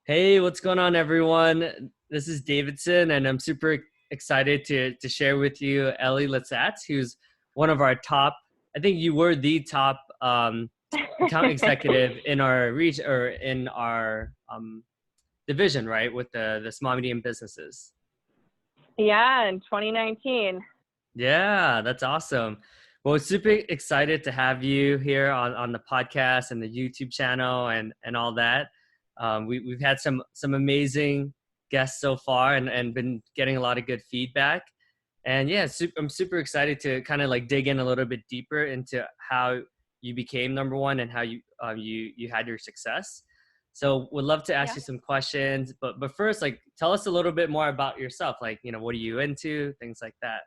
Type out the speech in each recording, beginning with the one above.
Hey, what's going on, everyone? This is Davidson, and I'm super excited to share with you Ellie LeSatz, who's one of our top. I think you were the top account executive in our division, right, with the small medium businesses. Yeah, in 2019. Yeah, that's awesome. Well, super excited to have you here on the podcast and the YouTube channel and all that. We've had some amazing guests so far and been getting a lot of good feedback. And yeah, I'm super excited to kind of like dig in a little bit deeper into how you became number one and how you had your success. So would love to ask Yeah. you some questions, but first, like, tell us a little bit more about yourself. Like, what are you into? Things like that.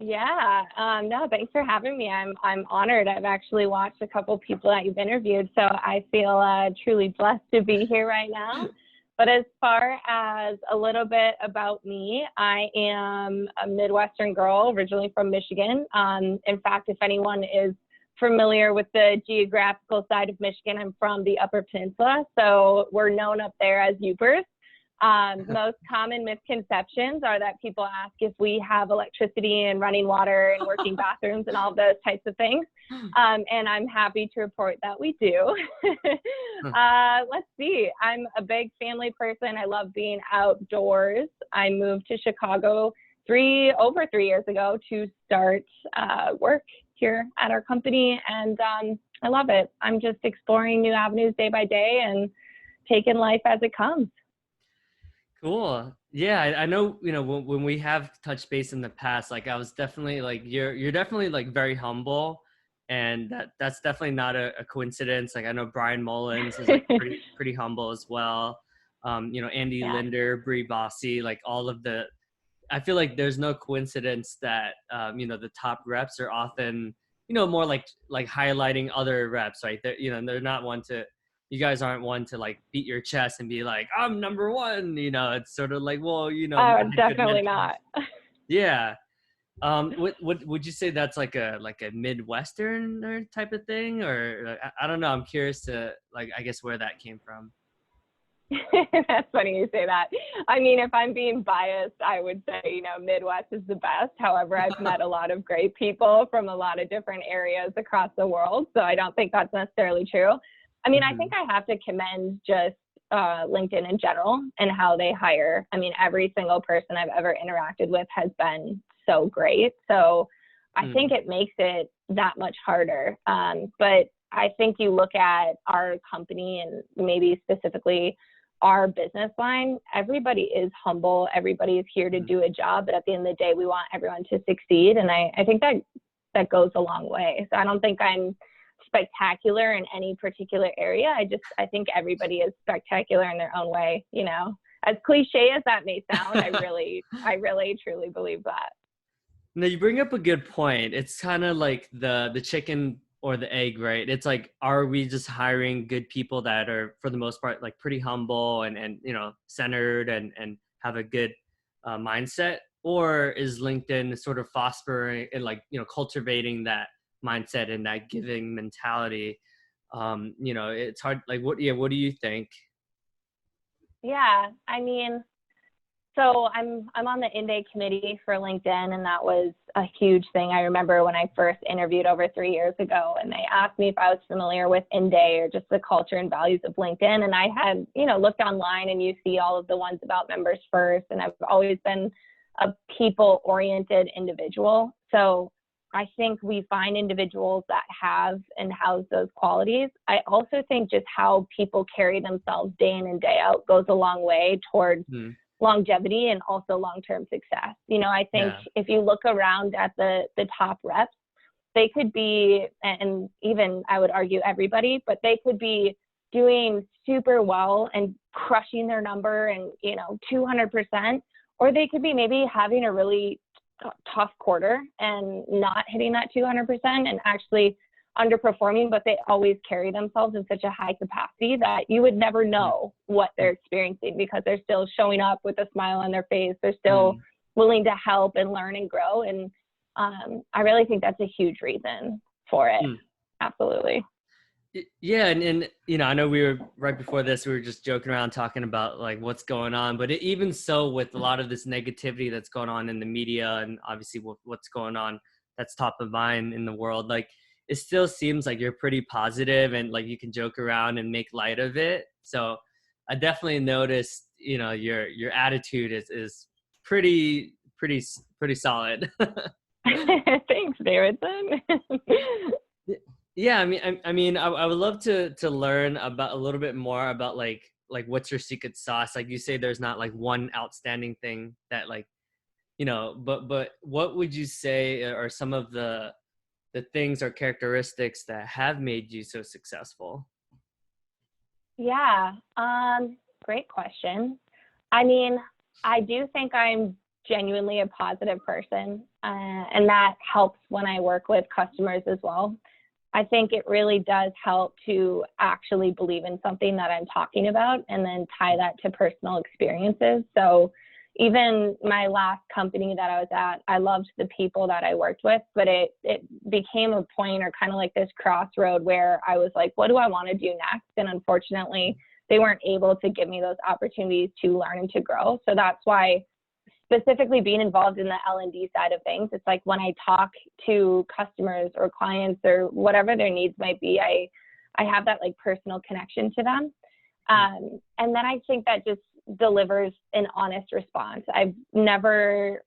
Yeah. No, thanks for having me. I'm honored. I've actually watched a couple people that you've interviewed, so I feel truly blessed to be here right now. But as far as a little bit about me, I am a Midwestern girl, originally from Michigan. In fact, if anyone is familiar with the geographical side of Michigan, I'm from the Upper Peninsula, so we're known up there as Upers. Most common misconceptions are that people ask if we have electricity and running water and working bathrooms and all those types of things. And I'm happy to report that we do. Let's see. I'm a big family person. I love being outdoors. I moved to Chicago over 3 years ago to start work here at our company. And I love it. I'm just exploring new avenues day by day and taking life as it comes. Cool. Yeah, I know, when we have touched base in the past, like I was definitely like, you're definitely like very humble, and that's definitely not a coincidence. Like I know Brian Mullins is like pretty humble as well. Andy Yeah. Linder, Bree Bossy, like I feel like there's no coincidence that, the top reps are often, more like highlighting other reps, right? They're not one to, you guys aren't one to like beat your chest and be like, I'm number one. It's sort of like, well, I had good Definitely mentors. not. Yeah. What would you say that's like a Midwestern type of thing, or I don't know. I'm curious to, like, I guess where that came from. That's funny you say that. I mean, if I'm being biased, I would say, Midwest is the best. However, I've met a lot of great people from a lot of different areas across the world. So I don't think that's necessarily true. I mean, I think I have to commend just LinkedIn in general and how they hire. I mean, every single person I've ever interacted with has been so great. So I think it makes it that much harder. But I think you look at our company and maybe specifically our business line, everybody is humble. Everybody is here to do a job. But at the end of the day, we want everyone to succeed. And I think that goes a long way. So I don't think I'm spectacular in any particular area. I think everybody is spectacular in their own way, as cliche as that may sound. I really truly believe that. No, you bring up a good point. It's kind of like the chicken or the egg, right? It's like, are we just hiring good people that are, for the most part, like pretty humble and centered and have a good mindset, or is LinkedIn sort of fostering and like cultivating that mindset and that giving mentality? It's hard. Like, what do you think? Yeah, I mean, so I'm on the in-day committee for LinkedIn, and that was a huge thing. I remember when I first interviewed over 3 years ago, and they asked me if I was familiar with in-day or just the culture and values of LinkedIn. And I had, looked online, and you see all of the ones about members first. And I've always been a people-oriented individual. So I think we find individuals that have and house those qualities. I also think just how people carry themselves day in and day out goes a long way towards longevity and also long-term success. I think if you look around at the top reps, they could be, and even I would argue everybody, but they could be doing super well and crushing their number and, 200%, or they could be maybe having a really tough quarter and not hitting that 200% and actually underperforming, but they always carry themselves in such a high capacity that you would never know what they're experiencing because they're still showing up with a smile on their face. They're still willing to help and learn and grow. And I really think that's a huge reason for it. Absolutely. Yeah, and I know we were right before this, we were just joking around talking about like what's going on, but even so, with a lot of this negativity that's going on in the media, and obviously what's going on that's top of mind in the world, like it still seems like you're pretty positive and like you can joke around and make light of it. So I definitely noticed, your attitude is pretty solid. Thanks, Davidson. Yeah, I would love to learn about a little bit more about like what's your secret sauce. Like you say, there's not like one outstanding thing that like but what would you say are some of the things or characteristics that have made you so successful? Yeah, great question. I mean, I do think I'm genuinely a positive person, and that helps when I work with customers as well. I think it really does help to actually believe in something that I'm talking about and then tie that to personal experiences. So even my last company that I was at, I loved the people that I worked with, but it became a point or kind of like this crossroad where I was like, what do I want to do next? And unfortunately, they weren't able to give me those opportunities to learn and to grow. So that's why specifically being involved in the L&D side of things, it's like when I talk to customers or clients or whatever their needs might be, I have that like personal connection to them. And then I think that just delivers an honest response. I've never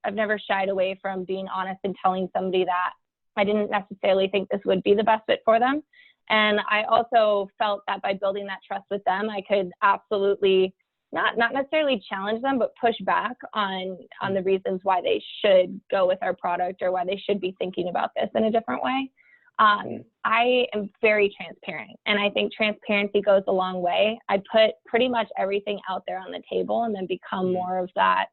shied away from being honest and telling somebody that I didn't necessarily think this would be the best fit for them. And I also felt that by building that trust with them, I could absolutely not necessarily challenge them, but push back on the reasons why they should go with our product or why they should be thinking about this in a different way. I am very transparent, and I think transparency goes a long way. I put pretty much everything out there on the table and then become more of that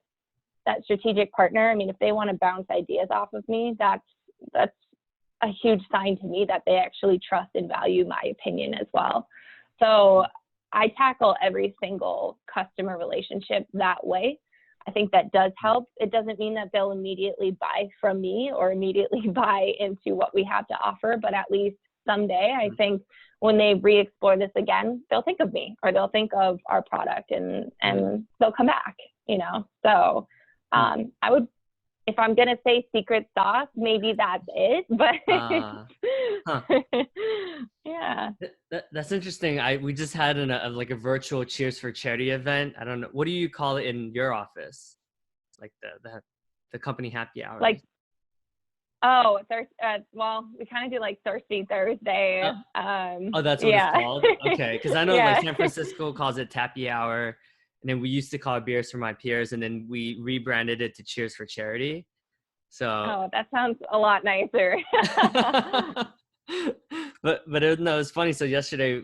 strategic partner. I mean, if they want to bounce ideas off of me, that's a huge sign to me that they actually trust and value my opinion as well. So I tackle every single customer relationship that way. I think that does help. It doesn't mean that they'll immediately buy from me or immediately buy into what we have to offer, but at least someday, I think when they re-explore this again, they'll think of me or they'll think of our product and they'll come back, So I would, if I'm going to say secret sauce, maybe that's it, but yeah. That's interesting. We just had a virtual Cheers for Charity event. I don't know. What do you call it in your office? Like the company happy hour. Like, well, we kind of do like Thirsty Thursday. That's what it's called? Okay. Because I know like San Francisco calls it Tappy Hour. And then we used to call it Beers for My Peers. And then we rebranded it to Cheers for Charity. So. That sounds a lot nicer. but it's funny. So yesterday,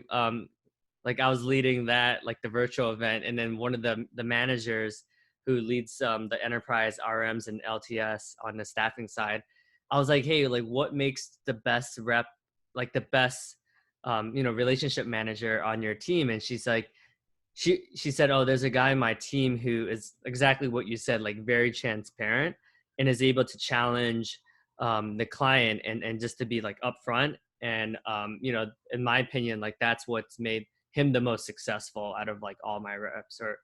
like I was leading that, like the virtual event. And then one of the managers who leads the enterprise RMs and LTS on the staffing side, I was like, hey, like what makes the best rep, like the best, relationship manager on your team? And she's like, she said, oh, there's a guy in my team who is exactly what you said, like very transparent and is able to challenge the client and just to be like upfront. And, in my opinion, like that's what's made him the most successful out of like all my reps, or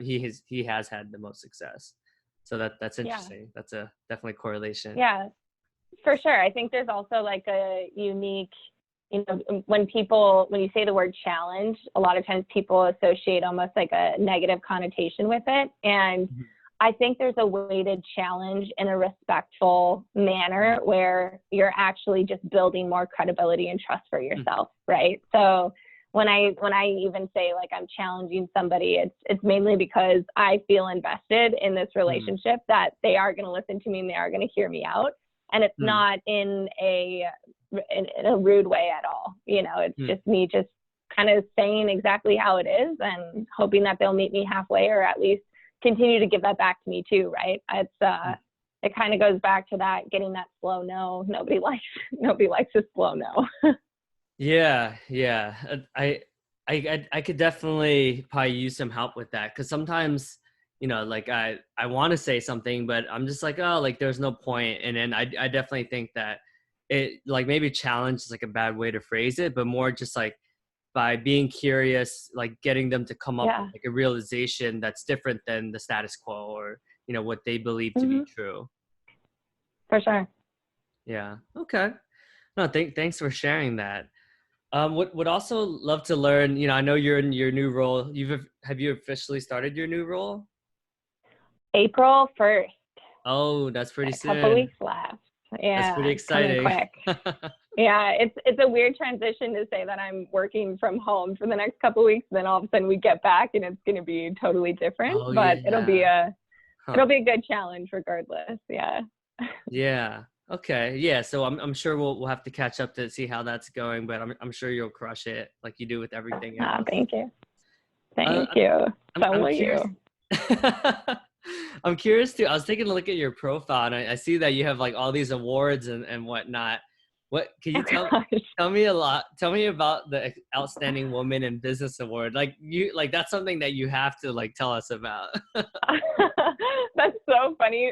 he has had the most success. So that's interesting. Yeah. That's a definitely correlation. Yeah, for sure. I think there's also like a unique, when you say the word challenge, a lot of times people associate almost like a negative connotation with it. And I think there's a way to challenge in a respectful manner where you're actually just building more credibility and trust for yourself, right? So when I even say like I'm challenging somebody, it's mainly because I feel invested in this relationship that they are going to listen to me and they are going to hear me out. And it's not in a rude way at all. It's just me just kind of saying exactly how it is and hoping that they'll meet me halfway or at least continue to give that back to me too, right? It's it kind of goes back to that, getting that slow no. Nobody likes a slow no. Yeah. I could definitely probably use some help with that, because sometimes like I want to say something, but I'm just like, oh, like there's no point. And then I definitely think that it like maybe challenge is like a bad way to phrase it, but more just like by being curious, like getting them to come up with Yeah. like a realization that's different than the status quo or, you know, what they believe to be Hmm. true. For sure. Yeah. Okay. No, thanks for sharing that. Would also love to learn, you know, I know you're in your new role. Have you officially started your new role? April 1st. Oh, that's pretty A couple soon. weeks left. That's Yeah, pretty it's coming exciting. quick. Yeah, it's a weird transition to say that I'm working from home for the next couple weeks, then all of a sudden we get back and it's going to be totally different. Oh But it'll be yeah. a Huh. it'll be a good challenge regardless. Yeah. Yeah. Okay. Yeah. So I'm sure we'll have to catch up to see how that's going, but I'm sure you'll crush it like you do with everything else. Thank you. Uh, Thank you. So I'm will curious. you. I'm curious too. I was taking a look at your profile and I see that you have like all these awards and whatnot. What can you Oh gosh. tell me a lot? Tell me about the Outstanding Woman in Business Award. Like that's something that you have to like tell us about. That's so funny.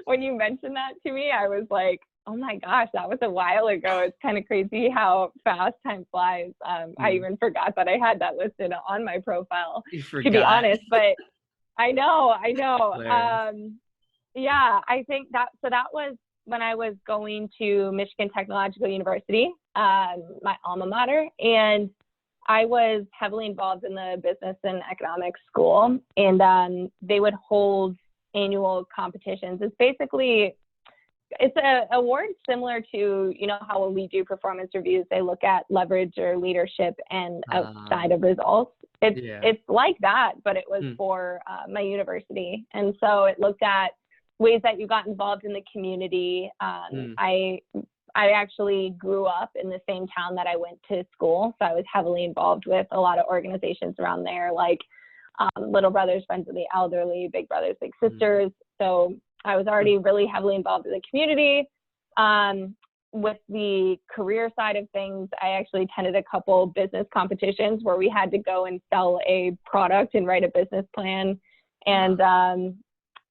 When you mentioned that to me, I was like, oh my gosh, that was a while ago. It's kind of crazy how fast time flies. I even forgot that I had that listed on my profile, You to be forgot. honest. But I know. Hilarious. Yeah, I think that was when I was going to Michigan Technological University, my alma mater, and I was heavily involved in the business and economics school, and they would hold annual competitions. It's an award similar to, you know, how when we do performance reviews, they look at leverage or leadership and outside of results. Yeah. It's like that, but it was for my university, and so it looked at ways that you got involved in the community. I actually grew up in the same town that I went to school, so I was heavily involved with a lot of organizations around there, like Little Brothers, Friends of the Elderly, Big Brothers, Big Sisters. So I was already really heavily involved in the community. With the career side of things, I actually attended a couple business competitions where we had to go and sell a product and write a business plan. And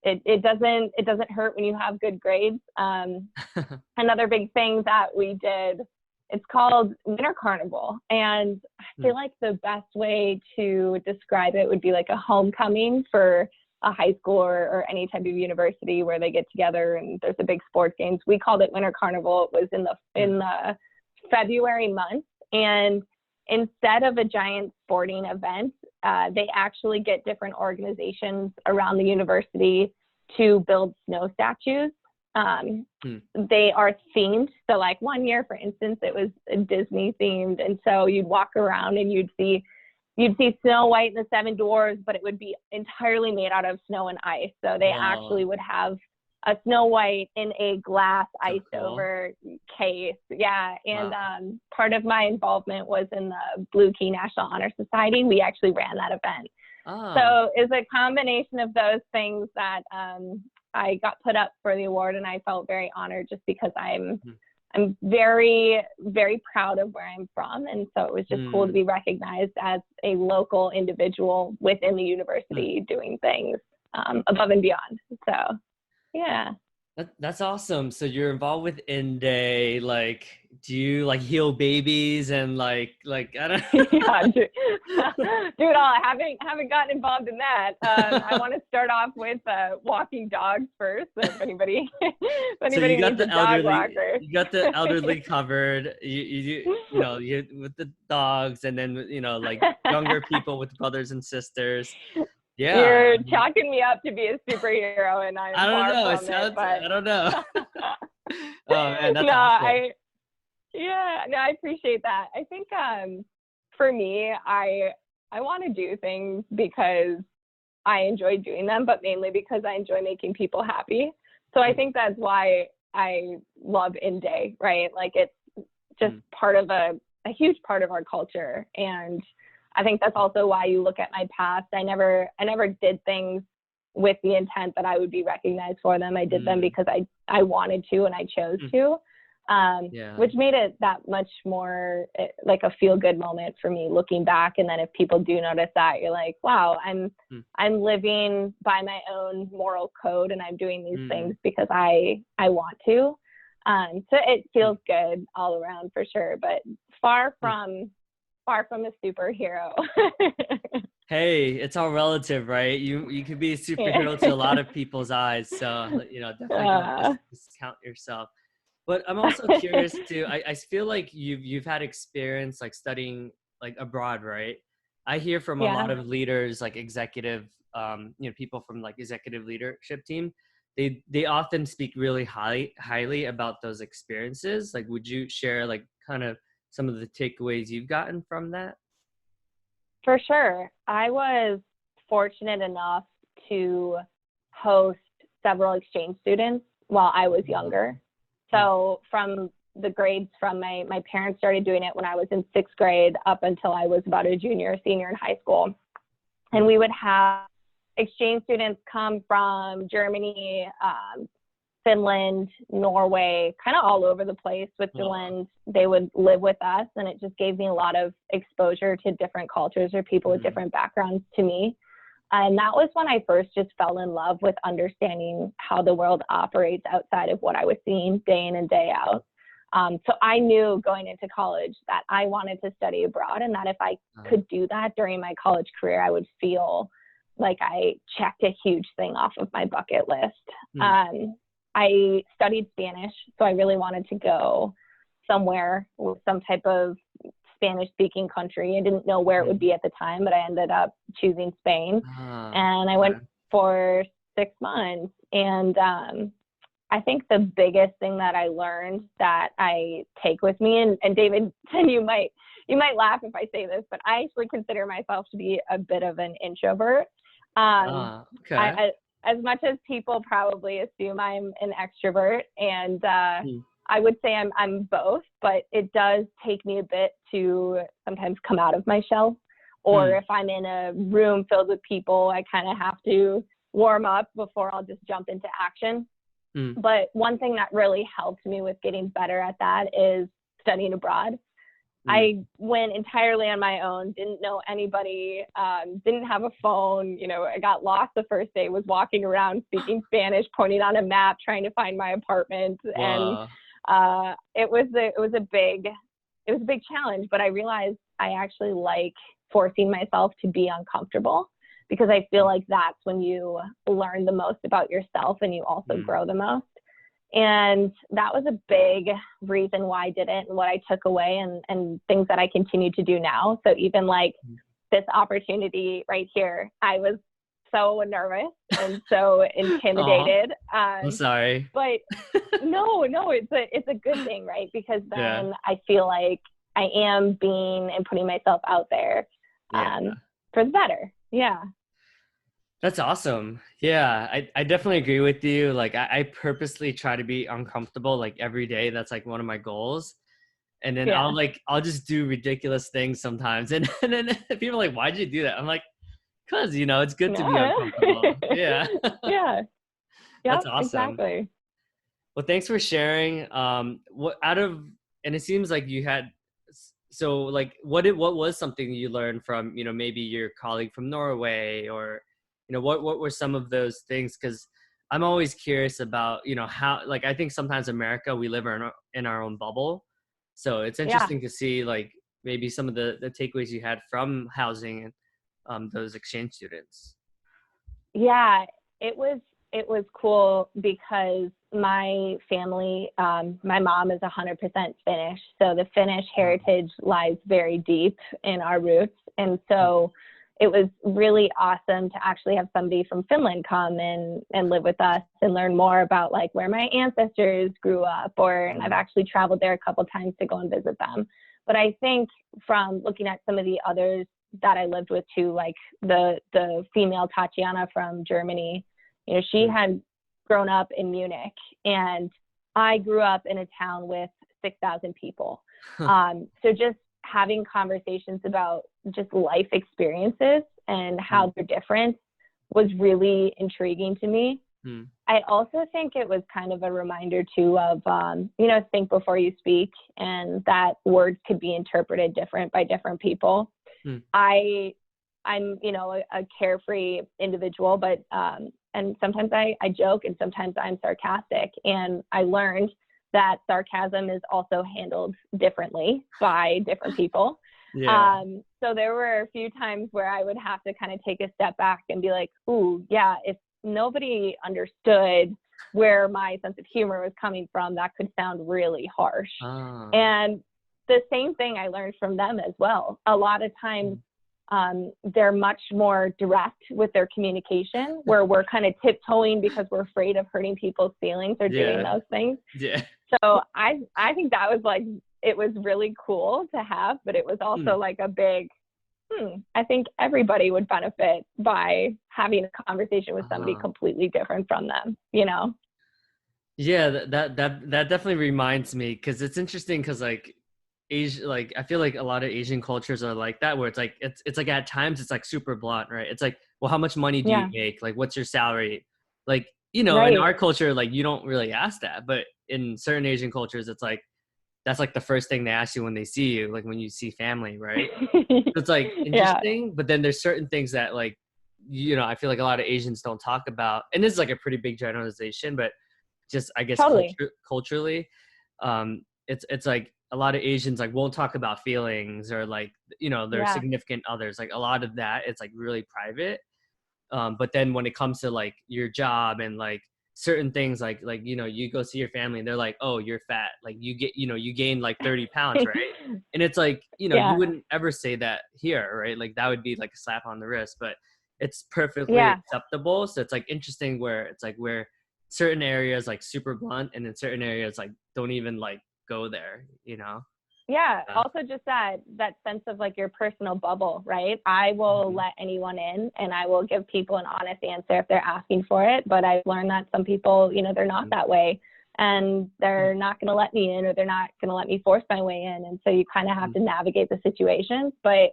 it doesn't hurt when you have good grades. Another big thing that we did, it's called Winter Carnival. And I feel like the best way to describe it would be like a homecoming for a high school or any type of university where they get together and there's a big sports games. We called it Winter Carnival. It was in the February month. And instead of a giant sporting event, they actually get different organizations around the university to build snow statues. They are themed. So like one year, for instance, it was Disney themed. And so you'd walk around and you'd see Snow White and the Seven Dwarfs, but it would be entirely made out of snow and ice. So they actually would have a Snow White in a glass iced over case. Yeah. And part of my involvement was in the Blue Key National Honor Society. We actually ran that event. So it's a combination of those things that I got put up for the award, and I felt very honored just because I'm very, very proud of where I'm from. And so it was just cool to be recognized as a local individual within the university doing things above and beyond. So, yeah. That's awesome. So you're involved with Day. Like, do you like heal babies and like I don't know. Yeah, dude, I haven't gotten involved in that. I want to start off with walking dogs first. So if anybody So you got needs a dog walker, you got the elderly covered. You know, you with the dogs, and then like younger people with brothers and sisters. Yeah, you're chalking me up to be a superhero, and I'm far from it. But I don't know. Oh man, that's awesome. I appreciate that. I think for me, I want to do things because I enjoy doing them, but mainly because I enjoy making people happy. So I think that's why I love Day, right? Like it's just part of a huge part of our culture. And I think that's also why you look at my past. I never did things with the intent that I would be recognized for them. I did them because I wanted to and I chose to, which made it that much more like a feel-good moment for me looking back. And then if people do notice that, you're like, wow, I'm living by my own moral code and I'm doing these things because I want to. So it feels good all around for sure. But far from a superhero. Hey, it's all relative, right? You could be a superhero to a lot of people's eyes. So, definitely don't discount yourself. But I'm also curious too. I feel like you've had experience like studying like abroad, right? I hear from a lot of leaders, like executive, people from like executive leadership team. They often speak really highly about those experiences. Like, would you share like kind of some of the takeaways you've gotten from that? For sure. I was fortunate enough to host several exchange students while I was younger. So from the grades from my parents started doing it when I was in 6th grade up until I was about a junior or senior in high school. And we would have exchange students come from Germany, Finland, Norway, kind of all over the place, Switzerland. They would live with us, and it just gave me a lot of exposure to different cultures or people with different backgrounds to me. And that was when I first just fell in love with understanding how the world operates outside of what I was seeing day in and day out. So I knew going into college that I wanted to study abroad, and that if I could do that during my college career, I would feel like I checked a huge thing off of my bucket list. I studied Spanish, so I really wanted to go somewhere with some type of Spanish-speaking country. I didn't know where it would be at the time, but I ended up choosing Spain. And I went for 6 months. And I think the biggest thing that I learned that I take with me, and David, you might laugh if I say this, but I actually consider myself to be a bit of an introvert. As much as people probably assume I'm an extrovert, and I would say I'm both, but it does take me a bit to sometimes come out of my shell. Or if I'm in a room filled with people, I kind of have to warm up before I'll just jump into action. But one thing that really helped me with getting better at that is studying abroad. I went entirely on my own, didn't know anybody, didn't have a phone. I got lost the first day, was walking around speaking Spanish, pointing on a map, trying to find my apartment. And it was a big challenge, but I realized I actually like forcing myself to be uncomfortable, because I feel like that's when you learn the most about yourself and you also grow the most. And that was a big reason why I did it, and what I took away, and things that I continue to do now. So even like this opportunity right here, I was so nervous and so intimidated. I'm sorry. But no, it's a good thing, right? Because then I feel like I am being and putting myself out there for the better. Yeah. That's awesome. Yeah, I definitely agree with you. Like I purposely try to be uncomfortable like every day. That's like one of my goals. And then I'll just do ridiculous things sometimes. And then people are like, why'd you do that? I'm like, cause it's good to be uncomfortable. Yeah. Yeah. That's awesome. Exactly. Well, thanks for sharing. And it seems like you had, so like, what was something you learned from, maybe your colleague from Norway, or, what were some of those things? Cause I'm always curious about, how, like, I think sometimes America, we live in our own bubble. So it's interesting to see like maybe some of the takeaways you had from housing those exchange students. Yeah, it was cool because my family, my mom is 100% Finnish. So the Finnish heritage lies very deep in our roots. And so it was really awesome to actually have somebody from Finland come and live with us and learn more about like where my ancestors grew up, and I've actually traveled there a couple times to go and visit them. But I think from looking at some of the others that I lived with too, like the female Tatiana from Germany, she had grown up in Munich, and I grew up in a town with 6,000 people. So just having conversations about just life experiences and how they're different was really intriguing to me. I also think it was kind of a reminder too of, think before you speak, and that words could be interpreted different by different people. I'm, a carefree individual, but, and sometimes I joke and sometimes I'm sarcastic. And I learned that sarcasm is also handled differently by different people. Yeah. So there were a few times where I would have to kind of take a step back and be like, ooh, yeah, if nobody understood where my sense of humor was coming from, that could sound really harsh. And the same thing I learned from them as well. A lot of times, they're much more direct with their communication, where we're kind of tiptoeing because we're afraid of hurting people's feelings or doing those things. Yeah. So I think that was like, it was really cool to have, but it was also like a big, I think everybody would benefit by having a conversation with somebody completely different from them, you know? Yeah, that definitely reminds me, because it's interesting, because like Asia, like I feel like a lot of Asian cultures are like that, where it's like at times it's like super blunt, right? It's like, well, how much money do you make? Like, what's your salary? Like, in our culture, like you don't really ask that, but in certain Asian cultures, it's like that's like the first thing they ask you when they see you, like when you see family, right? So it's like interesting, but then there's certain things that like, I feel like a lot of Asians don't talk about, and this is like a pretty big generalization, but just I guess culturally, it's like a lot of Asians like won't talk about feelings, or like their significant others. Like a lot of that, it's like really private. But then when it comes to like your job and like certain things, like you go see your family and they're like, oh, you're fat, like you gained like 30 pounds, right? And it's like you wouldn't ever say that here, right? Like that would be like a slap on the wrist, but it's perfectly acceptable. So it's like interesting where it's like where certain areas like super blunt, and in certain areas like don't even like go there. Also just that sense of like your personal bubble, right? I will let anyone in, and I will give people an honest answer if they're asking for it, but I've learned that some people, they're not that way, and they're not going to let me in, or they're not going to let me force my way in, and so you kind of have to navigate the situations. But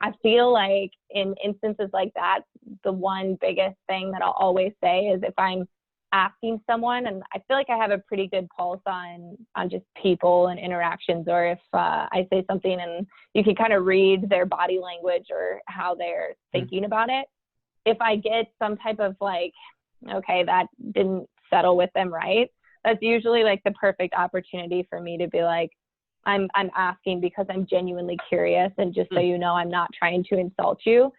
I feel like in instances like that, the one biggest thing that I'll always say is if I'm asking someone, and I feel like I have a pretty good pulse on just people and interactions, or if I say something and you can kind of read their body language or how they're thinking about it. If I get some type of like, okay, that didn't settle with them, right? That's usually like the perfect opportunity for me to be like, I'm asking because I'm genuinely curious, and just so you know, I'm not trying to insult you.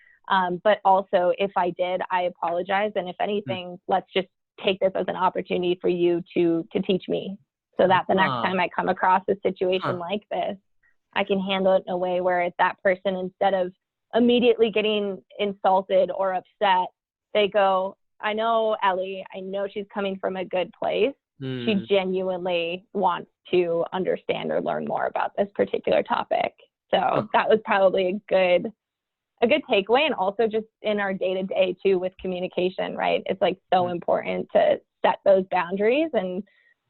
But also, if I did, I apologize. And if anything, let's just take this as an opportunity for you to teach me, so that the next time I come across a situation like this, I can handle it in a way where that person, instead of immediately getting insulted or upset, they go, I know Ellie, I know she's coming from a good place. She genuinely wants to understand or learn more about this particular topic. So that was probably a good takeaway. And also just in our day-to-day too, with communication, right? It's like so important to set those boundaries, and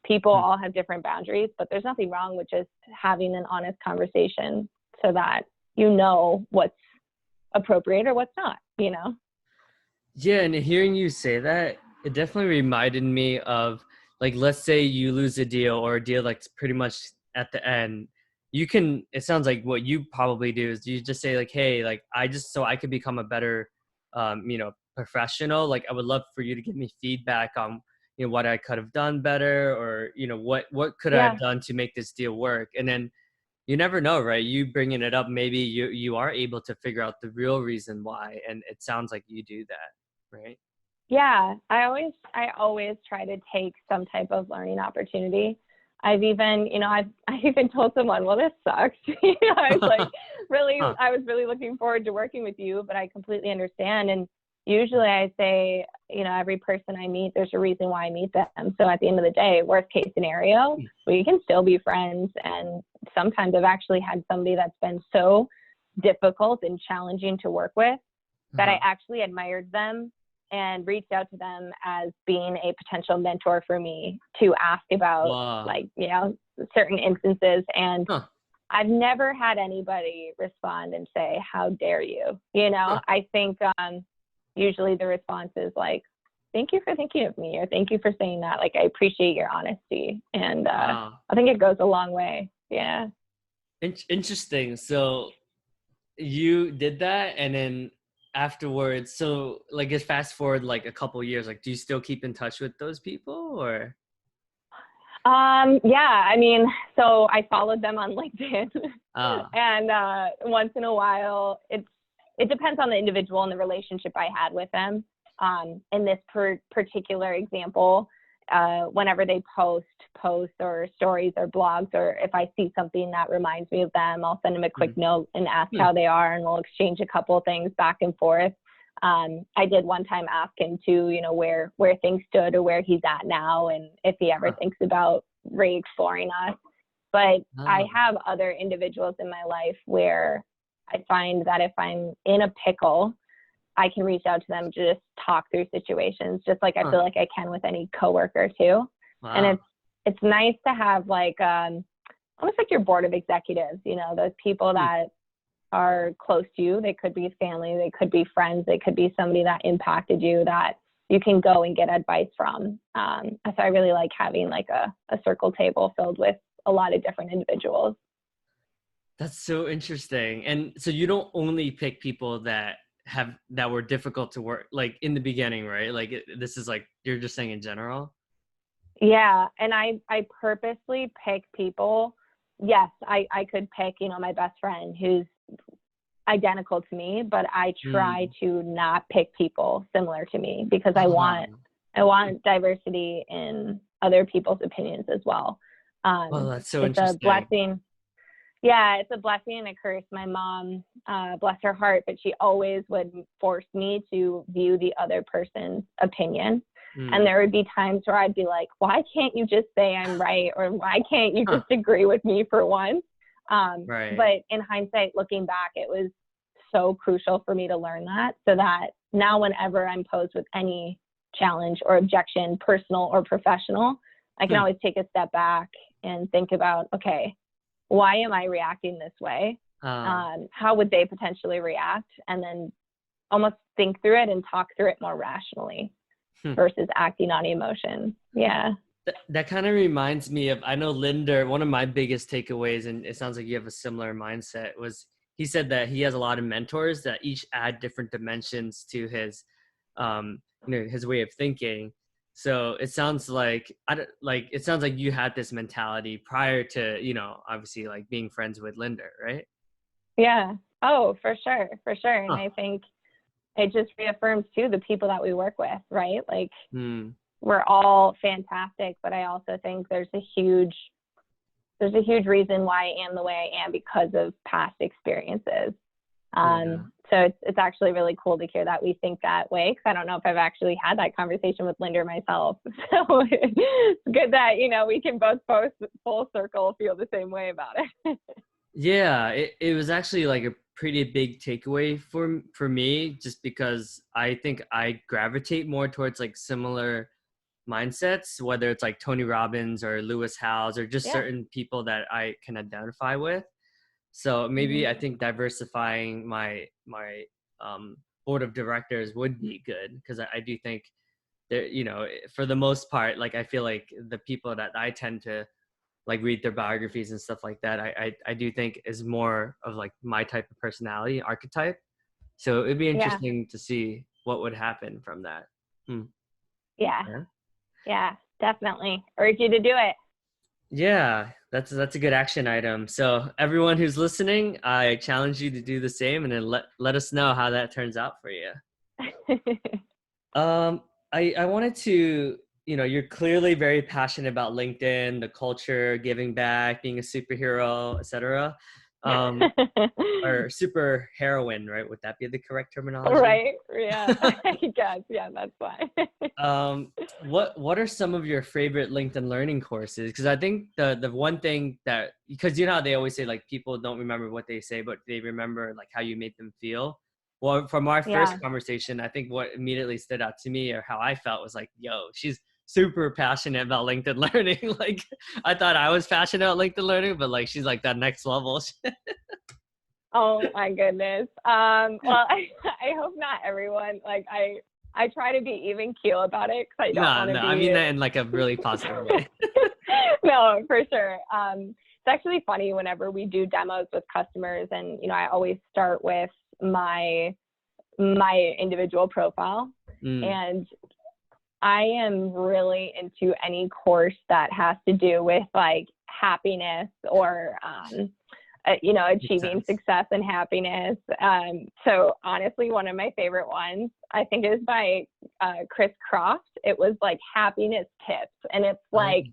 people all have different boundaries, but there's nothing wrong with just having an honest conversation so that you know what's appropriate or what's not, Yeah, and hearing you say that, it definitely reminded me of, like, let's say you lose a deal, or a deal that's pretty much at the end. It sounds like what you probably do is you just say like, hey, like so I could become a better, professional. Like I would love for you to give me feedback on, what I could have done better, or, what could I have done to make this deal work? And then you never know, right? You bringing it up, maybe you are able to figure out the real reason why. And it sounds like you do that, right? Yeah, I always try to take some type of learning opportunity. I've even, I even told someone, well, this sucks. I was like, I was really looking forward to working with you, but I completely understand. And usually I say, every person I meet, there's a reason why I meet them. So at the end of the day, worst case scenario, we can still be friends. And sometimes I've actually had somebody that's been so difficult and challenging to work with that I actually admired them and reached out to them as being a potential mentor for me to ask about, like, certain instances. And I've never had anybody respond and say, how dare you? I think usually the response is like, thank you for thinking of me, or thank you for saying that. Like, I appreciate your honesty. And I think it goes a long way. Yeah. Interesting. So you did that, and then afterwards, so like just fast forward like a couple years, like do you still keep in touch with those people, or? Yeah, I mean, so I followed them on LinkedIn Ah, and once in a while, it depends on the individual and the relationship I had with them. In this particular example, whenever they posts or stories or blogs, or if I see something that reminds me of them, I'll send them a quick note and ask how they are, and we'll exchange a couple of things back and forth. I did one time ask him to, where things stood or where he's at now, and if he ever thinks about re-exploring us. But I have other individuals in my life where I find that if I'm in a pickle, I can reach out to them to just talk through situations, just like I feel like I can with any coworker too. wow. And it's nice to have like almost like your board of executives, those people that are close to you. They could be family, they could be friends, they could be somebody that impacted you that you can go and get advice from. So I really like having like a circle table filled with a lot of different individuals. That's so interesting. And so you don't only pick people that were difficult to work, like in the beginning, right? Like this is like, you're just saying in general. Yeah. And I purposely pick people. Yes, I could pick, my best friend who's identical to me, but I try to not pick people similar to me because I want diversity in other people's opinions as well. Well, that's so it's interesting. a blessing. Yeah, it's a blessing and a curse. My mom, bless her heart, but she always would force me to view the other person's opinion. And there would be times where I'd be like, why can't you just say I'm right? Or why can't you just agree with me for once? Right. But in hindsight, looking back, it was so crucial for me to learn that, so that now whenever I'm posed with any challenge or objection, personal or professional, I can always take a step back and think about, okay, why am I reacting this way? How would they potentially react? And then almost think through it and talk through it more rationally versus acting on emotion. Yeah. That kind of reminds me of, I know Linder, one of my biggest takeaways, and it sounds like you have a similar mindset, was he said that he has a lot of mentors that each add different dimensions to his, his way of thinking. So it sounds like, you had this mentality prior to, obviously like being friends with Linder, right? Yeah. Oh, for sure. For sure. And I think it just reaffirms too, the people that we work with, right? Like we're all fantastic, but I also think there's a huge reason why I am the way I am because of past experiences. So it's actually really cool to hear that we think that way, because I don't know if I've actually had that conversation with Linder myself. So it's good that, we can both full circle feel the same way about it. Yeah, it was actually like a pretty big takeaway for me, just because I think I gravitate more towards like similar mindsets, whether it's like Tony Robbins or Lewis Howes or just certain people that I can identify with. So maybe I think diversifying my board of directors would be good, because I do think that, for the most part, like I feel like the people that I tend to like read their biographies and stuff like that, I do think is more of like my type of personality archetype. So it'd be interesting to see what would happen from that. Yeah, definitely. Urge you to do it. Yeah, that's a good action item. So everyone who's listening, I challenge you to do the same, and then let us know how that turns out for you. I wanted to, you're clearly very passionate about LinkedIn, the culture, giving back, being a superhero, etc. Or super heroine, right? Would that be the correct terminology? Right. Yeah. I guess. Yeah, that's fine. What are some of your favorite LinkedIn learning courses? Because I think the one thing that, because how they always say like people don't remember what they say, but they remember like how you make them feel. Well, from our first conversation, I think what immediately stood out to me, or how I felt, was like, yo, she's super passionate about LinkedIn learning. Like I thought I was passionate about LinkedIn learning, but like she's like that next level. Oh my goodness. Well, I hope not everyone. Like I try to be even keel about it, because I don't want to be. I mean that in like a really positive way. No, for sure. It's actually funny whenever we do demos with customers, and I always start with my individual profile, and I am really into any course that has to do with like happiness or, achieving success and happiness. So honestly, one of my favorite ones, I think it was by Chris Croft. It was like happiness tips. And it's like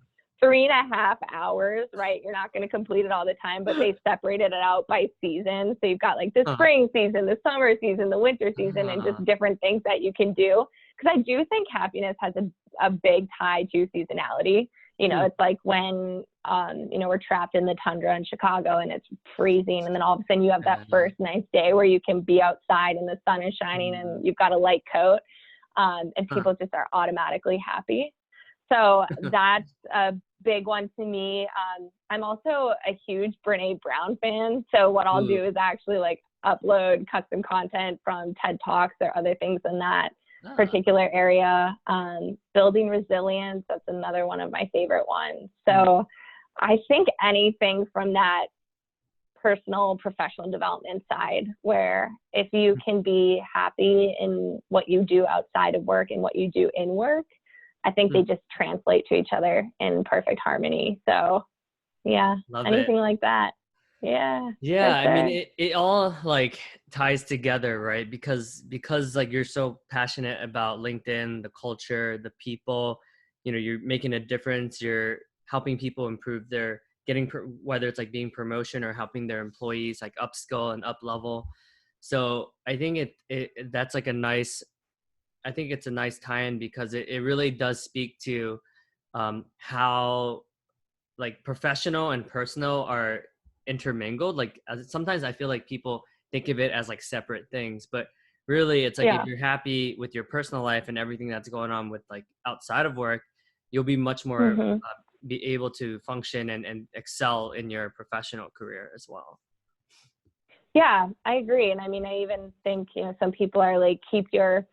3.5 hours, right? You're not going to complete it all the time, but they separated it out by season. So you've got like the spring season, the summer season, the winter season, and just different things that you can do. Because I do think happiness has a big tie to seasonality. It's like when, we're trapped in the tundra in Chicago and it's freezing. And then all of a sudden you have that first nice day where you can be outside and the sun is shining and you've got a light coat. And people just are automatically happy. So that's a big one to me. I'm also a huge Brene Brown fan. So what I'll do is actually like upload custom content from TED Talks or other things in that particular area. Building resilience, that's another one of my favorite ones. So I think anything from that personal professional development side, where if you can be happy in what you do outside of work and what you do in work, I think they just translate to each other in perfect harmony. So yeah, Love anything it. like that. Yeah. Yeah, sure. I mean it all like ties together, right? Because like you're so passionate about LinkedIn, the culture, the people, you're making a difference, you're helping people improve their whether it's like being promotion or helping their employees like upskill and up level. So I think that's like I think it's a nice tie-in because it really does speak to how like professional and personal are intermingled. Like sometimes I feel like people think of it as like separate things, but really it's like if you're happy with your personal life and everything that's going on with like outside of work, you'll be much more be able to function and excel in your professional career as well. Yeah, I agree. And I mean, I even think, some people are like, keep your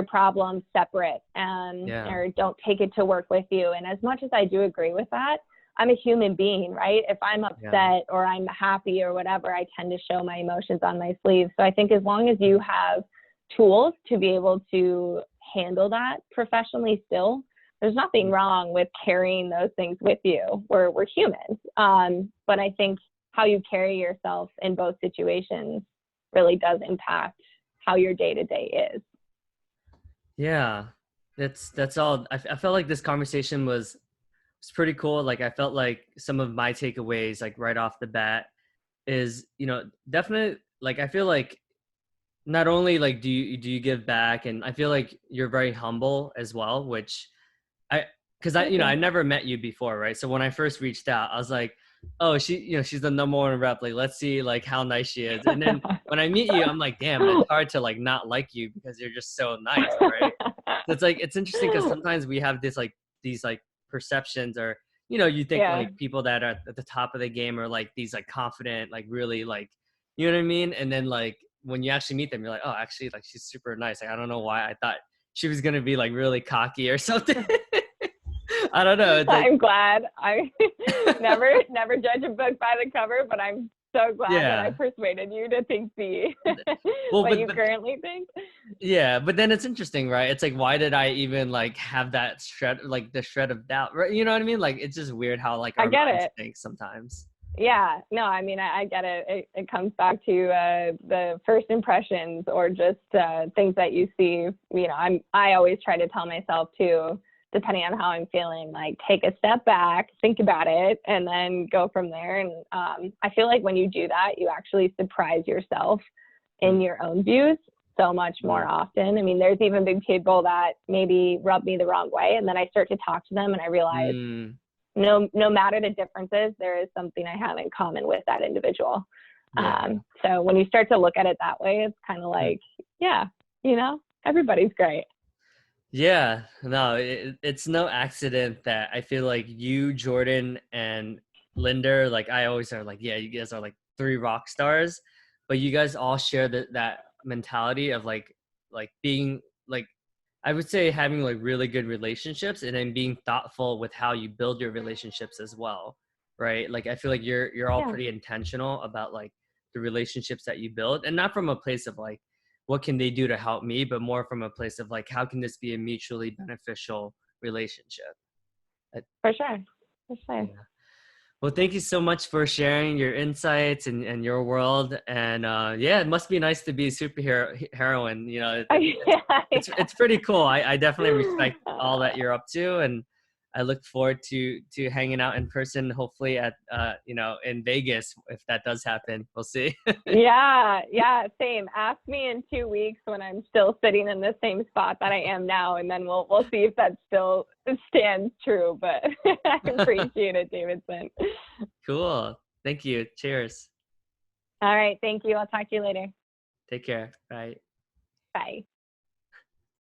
problems separate and or don't take it to work with you. And as much as I do agree with that, I'm a human being, right? If I'm upset or I'm happy or whatever, I tend to show my emotions on my sleeve. So I think as long as you have tools to be able to handle that professionally still, there's nothing wrong with carrying those things with you. We're humans. But I think how you carry yourself in both situations really does impact how your day-to-day is. Yeah, that's all. I felt like this conversation was pretty cool. Like I felt like some of my takeaways, like right off the bat, is definitely like I feel like not only like do you give back, and I feel like you're very humble as well, which because I never met you before, right? So when I first reached out, I was like, oh, she's the number one rep. Like, let's see like how nice she is. And then when I meet you, I'm like, damn, it's hard to like not like you because you're just so nice, right? So it's like it's interesting because sometimes we have these like perceptions, or you think like people that are at the top of the game are like these like confident, like really like, you know what I mean? And then like when you actually meet them, you're like, oh, actually like she's super nice. Like I don't know why I thought she was gonna be like really cocky or something. I don't know. Like, I'm glad. I never judge a book by the cover, but I'm so glad that I persuaded you to think what you currently think. Yeah, but then it's interesting, right? It's like, why did I even like have that shred, like the shred of doubt, right? You know what I mean? Like, it's just weird how like our minds think sometimes. Yeah, no, I mean, I get it. It comes back to the first impressions or just things that you see. I always try to tell myself too, depending on how I'm feeling, like take a step back, think about it, and then go from there. And I feel like when you do that, you actually surprise yourself in your own views so much more often. I mean, there's even big people that maybe rub me the wrong way, and then I start to talk to them and I realize no matter the differences, there is something I have in common with that individual. So when you start to look at it that way, it's kind of like, everybody's great. Yeah, no, it's no accident that I feel like you, Jordan, and Linder, like I always are like, yeah, you guys are like 3 rock stars, but you guys all share that mentality of like being like, I would say having like really good relationships and then being thoughtful with how you build your relationships as well, right? Like I feel like you're all pretty intentional about like the relationships that you build, and not from a place of like what can they do to help me, but more from a place of like, how can this be a mutually beneficial relationship? For sure. For sure. Yeah. Well, thank you so much for sharing your insights and your world. And yeah, it must be nice to be a superhero heroine. You know, it's pretty cool. I definitely respect all that you're up to, and I look forward to hanging out in person. Hopefully at you know, in Vegas, if that does happen. We'll see. Yeah, same. Ask me in 2 weeks when I'm still sitting in the same spot that I am now, and then we'll see if that still stands true. But I appreciate it, Davidson. Cool. Thank you. Cheers. All right, thank you. I'll talk to you later. Take care. Bye. Bye.